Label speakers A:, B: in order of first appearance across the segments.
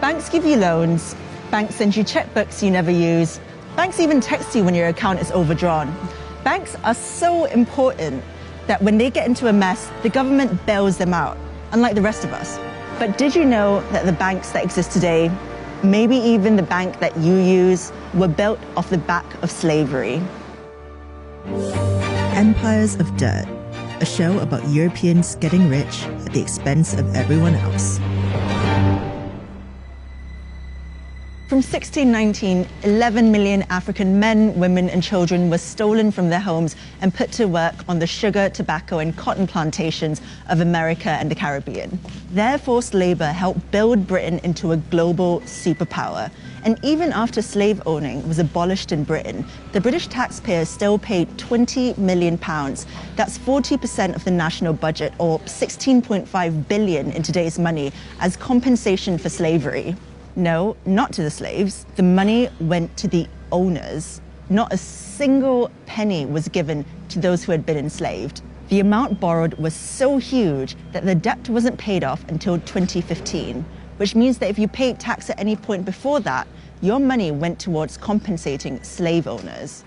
A: Banks give you loans, banks send you checkbooks you never use, banks even text you when your account is overdrawn. Banks are so important that when they get into a mess, the government bails them out, unlike the rest of us. But did you know that the banks that exist today, maybe even the bank that you use, were built off the back of slavery? Empires of Dirt, a show about Europeans getting rich at the expense of everyone else. From 1619, 11 million African men, women, and children were stolen from their homes and put to work on the sugar, tobacco, and cotton plantations of America and the Caribbean. Their forced labor helped build Britain into a global superpower. And even after slave owning was abolished in Britain, the British taxpayers still paid £20 million. That's 40% of the national budget, or 16.5 billion in today's money, as compensation for slavery. No, not to the slaves. The money went to the owners. Not a single penny was given to those who had been enslaved. The amount borrowed was so huge that the debt wasn't paid off until 2015, which means that if you paid tax at any point before that, your money went towards compensating slave owners.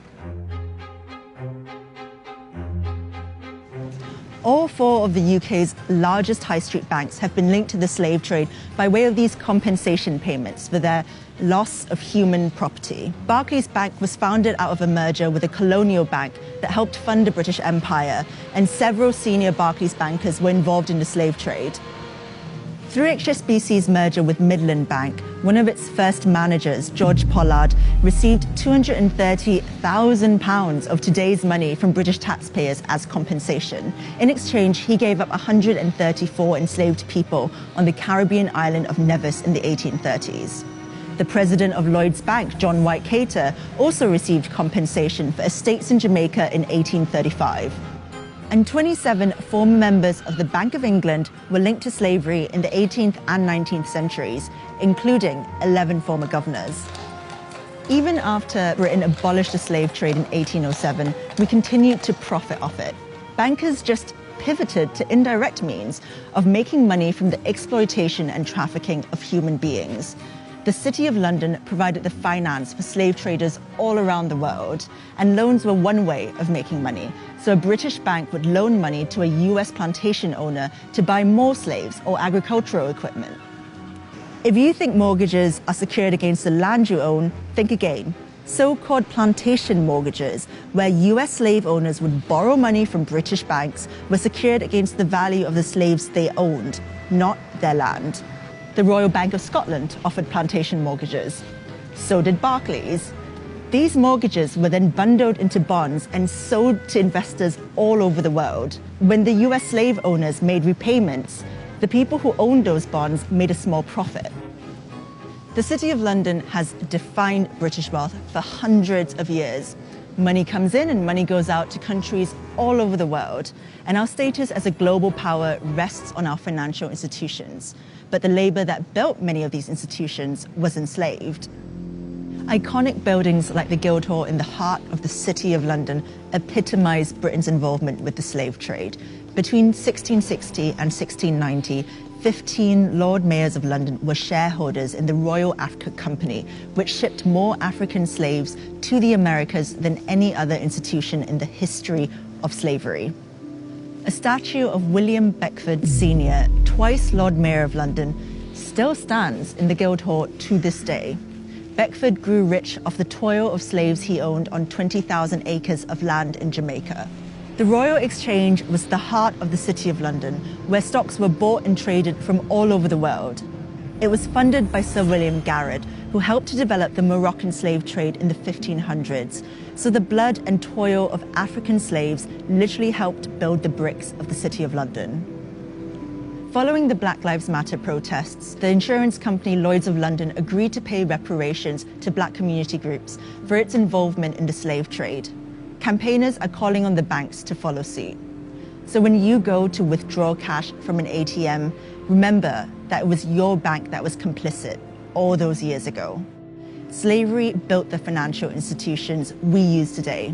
A: All four of the UK's largest high street banks have been linked to the slave trade by way of these compensation payments for their loss of human property. Barclays Bank was founded out of a merger with a colonial bank that helped fund the British Empire, and several senior Barclays bankers were involved in the slave trade. Through HSBC's merger with Midland Bank, one of its first managers, George Pollard, received £230,000 of today's money from British taxpayers as compensation. In exchange, he gave up 134 enslaved people on the Caribbean island of Nevis in the 1830s. The president of Lloyds Bank, John White Cater, also received compensation for estates in Jamaica in 1835. And 27 former members of the Bank of England were linked to slavery in the 18th and 19th centuries, including 11 former governors. Even after Britain abolished the slave trade in 1807, we continued to profit off it. Bankers just pivoted to indirect means of making money from the exploitation and trafficking of human beings. The City of London provided the finance for slave traders all around the world, and loans were one way of making money. So a British bank would loan money to a US plantation owner to buy more slaves or agricultural equipment. If you think mortgages are secured against the land you own, think again. So-called plantation mortgages, where US slave owners would borrow money from British banks, were secured against the value of the slaves they owned, not their land. The Royal Bank of Scotland offered plantation mortgages. So did Barclays. These mortgages were then bundled into bonds and sold to investors all over the world. When the US slave owners made repayments, the people who owned those bonds made a small profit. The City of London has defined British wealth for hundreds of years. Money comes in and money goes out to countries all over the world, and our status as a global power rests on our financial institutions. But the labor that built many of these institutions was enslaved. Iconic buildings like the Guildhall in the heart of the City of London epitomise Britain's involvement with the slave trade. Between 1660 and 1690, 15 Lord Mayors of London were shareholders in the Royal Africa Company, which shipped more African slaves to the Americas than any other institution in the history of slavery. A statue of William Beckford Sr., twice Lord Mayor of London, still stands in the Guildhall to this day. Beckford grew rich off the toil of slaves he owned on 20,000 acres of land in Jamaica. The Royal Exchange was the heart of the City of London, where stocks were bought and traded from all over the world. It was funded by Sir William Garrard, who helped to develop the Moroccan slave trade in the 1500s. So the blood and toil of African slaves literally helped build the bricks of the City of London. Following the Black Lives Matter protests, the insurance company Lloyds of London agreed to pay reparations to black community groups for its involvement in the slave trade. Campaigners are calling on the banks to follow suit. So when you go to withdraw cash from an ATM, remember that it was your bank that was complicit all those years ago. Slavery built the financial institutions we use today.